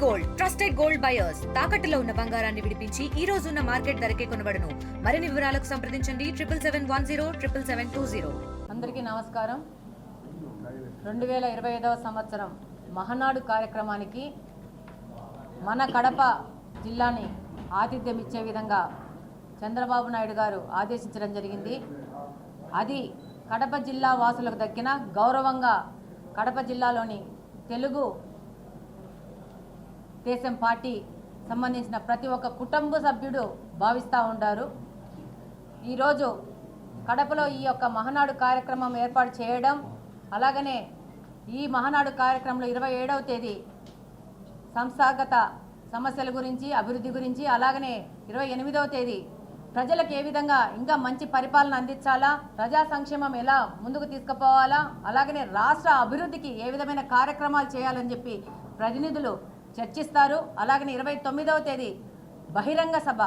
Gold trusted gold buyers తాకట్టులో ఉన్న బంగారాన్ని విడిపించి ఈ రోజు ఉన్న మార్కెట్ ధరకే కొనబడును. మరిన్ని వివరాలకు సంప్రదించండి 7771077720. అందరికీ నమస్కారం. 2025వ సంవత్సరం మహానాడు కార్యక్రమానికి మన కడప జిల్లాని ఆతిథ్యం ఇచ్చే విధంగా చంద్రబాబు నాయుడు గారు ఆదేశించడం జరిగింది. అది కడప జిల్లా వాసులకు దక్కిన గౌరవంగా కడప జిల్లాలోని తెలుగు దేశం పార్టీ సంబంధించిన ప్రతి ఒక్క కుటుంబ సభ్యుడు భావిస్తూ ఉంటారు. ఈరోజు కడపలో ఈ యొక్క మహానాడు కార్యక్రమం ఏర్పాటు చేయడం, అలాగనే ఈ మహానాడు కార్యక్రమంలో 27వ తేదీ సంస్థాగత సమస్యల గురించి, అభివృద్ధి గురించి, అలాగనే 28వ తేదీ ప్రజలకు ఏ విధంగా ఇంకా మంచి పరిపాలన అందించాలా, ప్రజా సంక్షేమం ఎలా ముందుకు తీసుకుపోవాలా, అలాగనే రాష్ట్ర అభివృద్ధికి ఏ విధమైన కార్యక్రమాలు చేయాలని చెప్పి ప్రతినిధులు చర్చిస్తారు. అలాగనే 29వ తేదీ బహిరంగ సభ,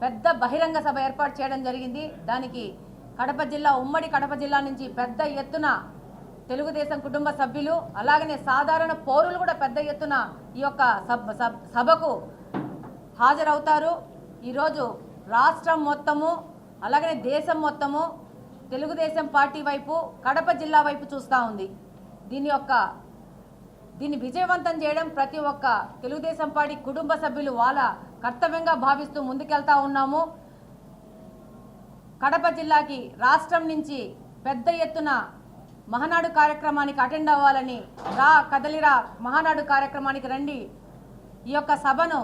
పెద్ద బహిరంగ సభ ఏర్పాటు చేయడం జరిగింది. దానికి కడప జిల్లా, ఉమ్మడి కడప జిల్లా నుంచి పెద్ద ఎత్తున తెలుగుదేశం కుటుంబ సభ్యులు, అలాగనే సాధారణ పౌరులు కూడా పెద్ద ఎత్తున ఈ యొక్క సభకు హాజరవుతారు. ఈరోజు రాష్ట్రం మొత్తము, అలాగనే దేశం మొత్తము తెలుగుదేశం పార్టీ వైపు, కడప జిల్లా వైపు చూస్తూ ఉంది. దీన్ని విజయవంతం చేయడం ప్రతి ఒక్క తెలుగుదేశం పార్టీ కుటుంబ సభ్యులు వాళ్ళ కర్తవ్యంగా భావిస్తూ ముందుకెళ్తా ఉన్నాము. కడప జిల్లాకి రాష్ట్రం నుంచి పెద్ద ఎత్తున మహానాడు కార్యక్రమానికి అటెండ్ అవ్వాలని, కదలిరా మహానాడు కార్యక్రమానికి రండి, ఈ యొక్క సభను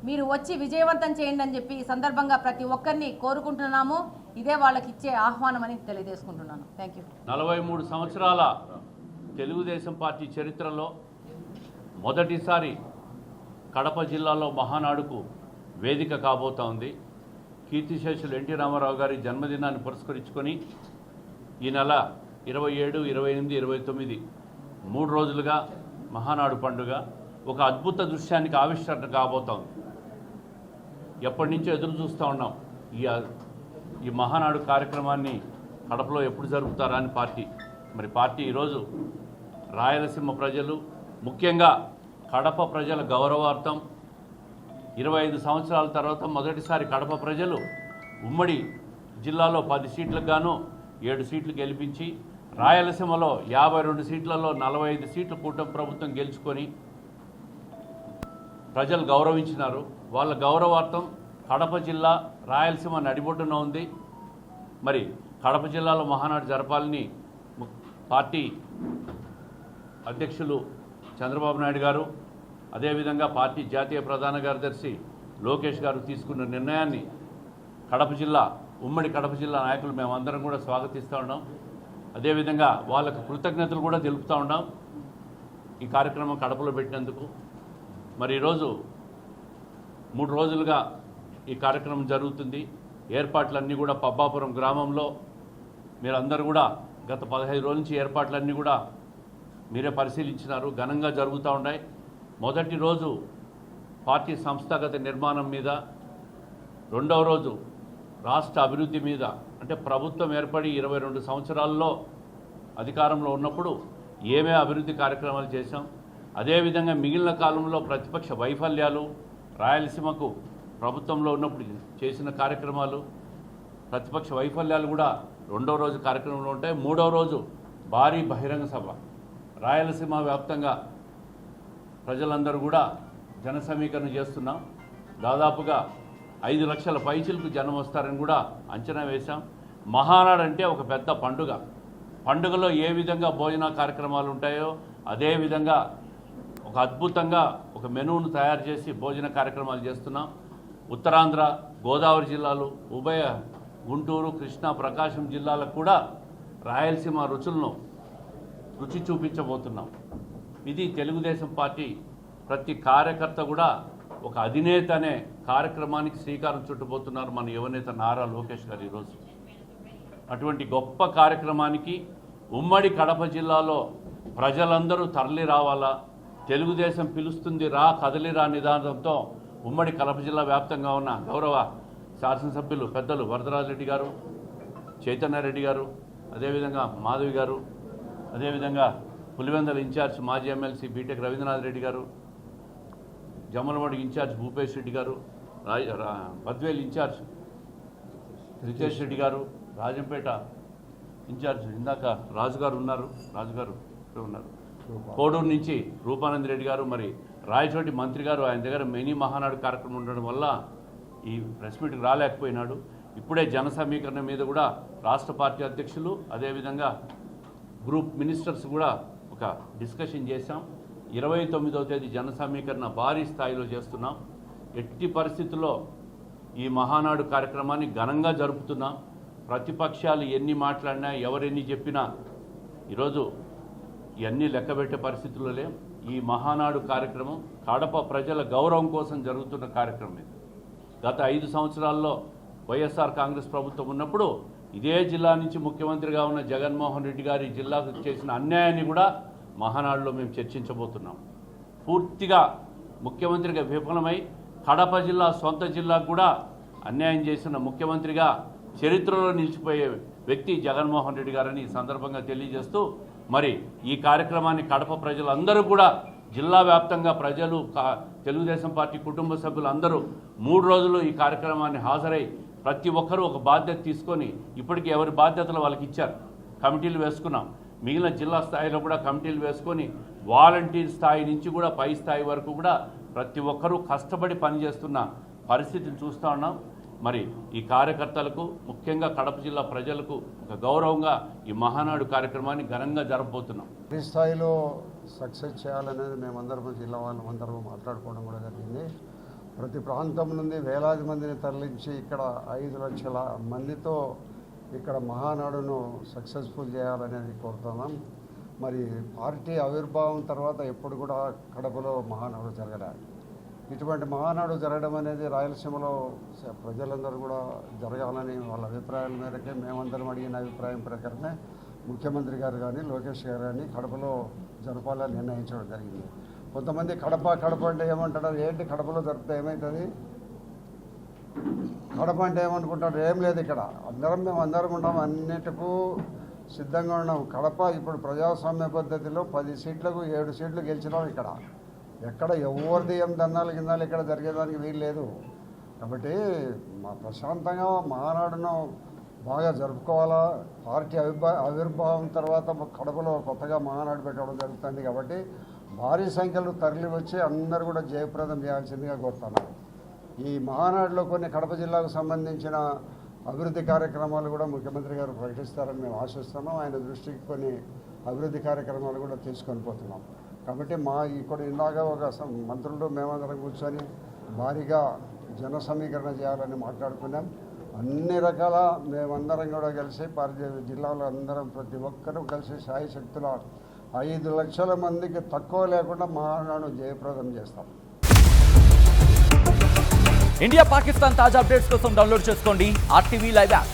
మీరు వచ్చి విజయవంతం చేయండి అని చెప్పి ఈ సందర్భంగా ప్రతి ఒక్కరిని కోరుకుంటున్నాము. ఇదే వాళ్ళకి ఇచ్చే ఆహ్వానం అని తెలియజేసుకుంటున్నాను. Thank you. 43 సంవత్సరాల తెలుగుదేశం పార్టీ చరిత్రలో మొదటిసారి కడప జిల్లాలో మహానాడుకు వేదిక కాబోతా ఉంది. కీర్తిశేషులు ఎన్టీ రామారావు గారి జన్మదినాన్ని పురస్కరించుకొని ఈ నెల 27, 28, 29 3 రోజులుగా మహానాడు పండుగ ఒక అద్భుత దృశ్యానికి ఆవిష్కరణ కాబోతోంది. ఎప్పటి నుంచో ఎదురు చూస్తూ ఉన్నాం ఈ మహానాడు కార్యక్రమాన్ని కడపలో ఎప్పుడు జరుపుతారా అని పార్టీ ఈరోజు రాయలసీమ ప్రజలు, ముఖ్యంగా కడప ప్రజల గౌరవార్థం 25 సంవత్సరాల తర్వాత మొదటిసారి కడప ప్రజలు ఉమ్మడి జిల్లాలో 10 సీట్లకు గాను 7 సీట్లు గెలిపించి, రాయలసీమలో 52 సీట్లలో 45 సీట్లు కూటమి ప్రభుత్వం గెలుచుకొని ప్రజలు గౌరవించినారు. వాళ్ళ గౌరవార్థం కడప జిల్లా రాయలసీమ నడిబొడ్డున ఉంది. మరి కడప జిల్లాలో మహానాడు జరపాలని పార్టీ అధ్యక్షులు చంద్రబాబు నాయుడు గారు, అదేవిధంగా పార్టీ జాతీయ ప్రధాన కార్యదర్శి లోకేష్ గారు తీసుకున్న నిర్ణయాన్ని ఉమ్మడి కడప జిల్లా నాయకులు మేమందరం కూడా స్వాగతిస్తూ ఉన్నాం. అదేవిధంగా వాళ్ళకు కృతజ్ఞతలు కూడా తెలుపుతూ ఉన్నాం ఈ కార్యక్రమం కడపలో పెట్టినందుకు. మరి ఈరోజు 3 రోజులుగా ఈ కార్యక్రమం జరుగుతుంది. ఏర్పాట్లన్నీ కూడా పబ్బాపురం గ్రామంలో మీరందరూ కూడా గత 15 రోజుల నుంచి ఏర్పాట్లన్నీ కూడా మీరే పరిశీలించినారు. ఘనంగా జరుగుతూ ఉన్నాయి. మొదటి రోజు పార్టీ సంస్థాగత నిర్మాణం మీద, రెండవ రోజు రాష్ట్ర అభివృద్ధి మీద, అంటే ప్రభుత్వం ఏర్పడి 22 సంవత్సరాల్లో అధికారంలో ఉన్నప్పుడు ఏమే అభివృద్ధి కార్యక్రమాలు చేశాం, అదేవిధంగా మిగిలిన కాలంలో ప్రతిపక్ష వైఫల్యాలు, రాయలసీమకు ప్రభుత్వంలో ఉన్నప్పుడు చేసిన కార్యక్రమాలు, ప్రతిపక్ష వైఫల్యాలు కూడా రెండవ రోజు కార్యక్రమంలో ఉంటాయి. మూడవ రోజు భారీ బహిరంగ సభ, రాయలసీమ వ్యాప్తంగా ప్రజలందరూ కూడా జన సమీకరణ చేస్తున్నాం. దాదాపుగా 5 లక్షల పైచిలకు జనం వస్తారని కూడా అంచనా వేశాం. మహానాడు అంటే ఒక పెద్ద పండుగలో ఏ విధంగా భోజన కార్యక్రమాలు ఉంటాయో అదేవిధంగా ఒక అద్భుతంగా ఒక మెనూను తయారు చేసి భోజన కార్యక్రమాలు చేస్తున్నాం. ఉత్తరాంధ్ర, గోదావరి జిల్లాలు, ఉభయ గుంటూరు, కృష్ణా, ప్రకాశం జిల్లాలకు కూడా రాయలసీమ రుచి చూపించబోతున్నాం. ఇది తెలుగుదేశం పార్టీ ప్రతి కార్యకర్త కూడా ఒక అధినేత అనే కార్యక్రమానికి శ్రీకారం చుట్టబోతున్నారు మన యువనేత నారా లోకేష్ గారు. ఈరోజు అటువంటి గొప్ప కార్యక్రమానికి ఉమ్మడి కడప జిల్లాలో ప్రజలందరూ తరలి రావాలా, తెలుగుదేశం పిలుస్తుంది రా కదలిరా నిదానంతో ఉమ్మడి కడప జిల్లా వ్యాప్తంగా ఉన్న గౌరవ శాసనసభ్యులు పెద్దలు వరదరాజరెడ్డి గారు, చైతన్యారెడ్డి గారు, అదేవిధంగా మాధవి గారు, అదేవిధంగా పులివెందల ఇన్ఛార్జ్ మాజీ ఎమ్మెల్సీ బీటెక్ రవీంద్రనాథ్ రెడ్డి గారు, జమ్మలమడుగు ఇన్ఛార్జ్ భూపేష్ రెడ్డి గారు, బద్వేల్ ఇన్ఛార్జ్ రితేష్ రెడ్డి గారు, రాజంపేట ఇన్ఛార్జ్ ఇందాక రాజుగారు ఉన్నారు, కోడూరు నుంచి రూపానంద్ రెడ్డి గారు, మరి రాయచోటి మంత్రి గారు ఆయన దగ్గర మినీ మహానాడు కార్యక్రమం ఉండడం వల్ల ఈ ప్రెస్ మీట్కి రాలేకపోయినాడు. ఇప్పుడే జన సమీకరణ మీద కూడా రాష్ట్ర పార్టీ అధ్యక్షులు అదేవిధంగా గ్రూప్ మినిస్టర్స్ కూడా ఒక డిస్కషన్ చేశాం. 29వ తేదీ జన సమీకరణ భారీ స్థాయిలో చేస్తున్నాం. ఎట్టి పరిస్థితుల్లో ఈ మహానాడు కార్యక్రమాన్ని ఘనంగా జరుపుతున్నాం. ప్రతిపక్షాలు ఎన్ని మాట్లాడినా ఎవరెన్ని చెప్పినా ఈరోజు ఇవన్నీ లెక్కబెట్టే పరిస్థితుల్లో లేం. ఈ మహానాడు కార్యక్రమం కడప ప్రజల గౌరవం కోసం జరుగుతున్న కార్యక్రమం ఇది. గత 5 సంవత్సరాల్లో వైఎస్ఆర్ కాంగ్రెస్ ప్రభుత్వం ఉన్నప్పుడు ఇదే జిల్లా నుంచి ముఖ్యమంత్రిగా ఉన్న జగన్మోహన్ రెడ్డి గారి జిల్లాకు చేసిన అన్యాయాన్ని కూడా మహానాడులో మేము చర్చించబోతున్నాం. పూర్తిగా ముఖ్యమంత్రిగా విఫలమై కడప జిల్లా సొంత జిల్లాకు కూడా అన్యాయం చేసిన ముఖ్యమంత్రిగా చరిత్రలో నిలిచిపోయే వ్యక్తి జగన్మోహన్ రెడ్డి గారని ఈ సందర్భంగా తెలియజేస్తూ, మరి ఈ కార్యక్రమాన్ని కడప ప్రజలందరూ కూడా జిల్లా వ్యాప్తంగా ప్రజలు, తెలుగుదేశం పార్టీ కుటుంబ సభ్యులు అందరూ 3 రోజులు ఈ కార్యక్రమాన్ని హాజరై ప్రతి ఒక్కరూ ఒక బాధ్యత తీసుకొని ఇప్పటికీ ఎవరి బాధ్యతలు వాళ్ళకి ఇచ్చారు. కమిటీలు వేసుకున్నాం. మిగిలిన జిల్లా స్థాయిలో కూడా కమిటీలు వేసుకొని వాలంటీర్ స్థాయి నుంచి కూడా పై స్థాయి వరకు కూడా ప్రతి ఒక్కరూ కష్టపడి పనిచేస్తున్న పరిస్థితిని చూస్తూ ఉన్నాం. మరి ఈ కార్యకర్తలకు, ముఖ్యంగా కడప జిల్లా ప్రజలకు ఒక గౌరవంగా ఈ మహానాడు కార్యక్రమాన్ని ఘనంగా జరపబోతున్నాం. ఈ స్థాయిలో సక్సెస్ చేయాలనేది మేమందరం జిల్లా వాళ్ళందరూ మాట్లాడుకోవడం కూడా జరిగింది. ప్రతి ప్రాంతం నుండి వేలాది మందిని తరలించి ఇక్కడ 5 లక్షల మందితో ఇక్కడ మహానాడును సక్సెస్ఫుల్ చేయాలనేది కోరుతున్నాం. మరి పార్టీ ఆవిర్భావం తర్వాత ఎప్పుడు కూడా కడపలో మహానాడు జరగలేదు. ఇటువంటి మహానాడు జరగడం అనేది రాయలసీమలో ప్రజలందరూ కూడా జరగాలని వాళ్ళ అభిప్రాయాల మేరకే మేమందరం అడిగిన అభిప్రాయం ప్రకారమే ముఖ్యమంత్రి గారు కానీ లోకేష్ గారు కానీ కడపలో జరపాలని నిర్ణయించడం జరిగింది. కొంతమంది కడప అంటే ఏమంటారు, ఏంటి కడపలో జరిపితే ఏమవుతుంది, కడప అంటే ఏమనుకుంటారు, ఏం లేదు. ఇక్కడ మేమందరం ఉన్నాం, అన్నిటికూ సిద్ధంగా ఉన్నాం. కడప ఇప్పుడు ప్రజాస్వామ్య పద్ధతిలో 10 సీట్లకు 7 సీట్లు గెలిచినాం. ఇక్కడ ఎక్కడ ఎవరిది ఏం దన్నాలు కిందాలు ఇక్కడ జరిగేదానికి వీలు లేదు. కాబట్టి మా ప్రశాంతంగా మహానాడును బాగా జరుపుకోవాలా. పార్టీ ఆవిర్భావం తర్వాత కడపలో కొత్తగా మహానాడు పెట్టడం జరుగుతుంది. కాబట్టి భారీ సంఖ్యలో తరలి వచ్చి అందరూ కూడా జయప్రదం చేయాల్సిందిగా కోరుతున్నారు. ఈ మహానాడులో కొన్ని కడప జిల్లాకు సంబంధించిన అభివృద్ధి కార్యక్రమాలు కూడా ముఖ్యమంత్రి గారు ప్రకటిస్తారని మేము ఆశిస్తున్నాం. ఆయన దృష్టికి కొన్ని అభివృద్ధి కార్యక్రమాలు కూడా తీసుకొని పోతున్నాం. కాబట్టి ఇక్కడ ఇందాక ఒక మంత్రులు మేమందరం కూర్చొని భారీగా జన సమీకరణ చేయాలని మాట్లాడుకున్నాం. అన్ని రకాల మేమందరం కూడా కలిసి జిల్లాలో అందరం ప్రతి ఒక్కరూ కలిసి సాయి శక్తుల 5 లక్షల మందికి తక్కువ లేకుండా మహానాడు జయప్రదం చేస్తాం. ఇండియా పాకిస్తాన్ తాజా అప్డేట్స్ కోసం డౌన్లోడ్ చేసుకోండి RTV లైవ్ యాప్.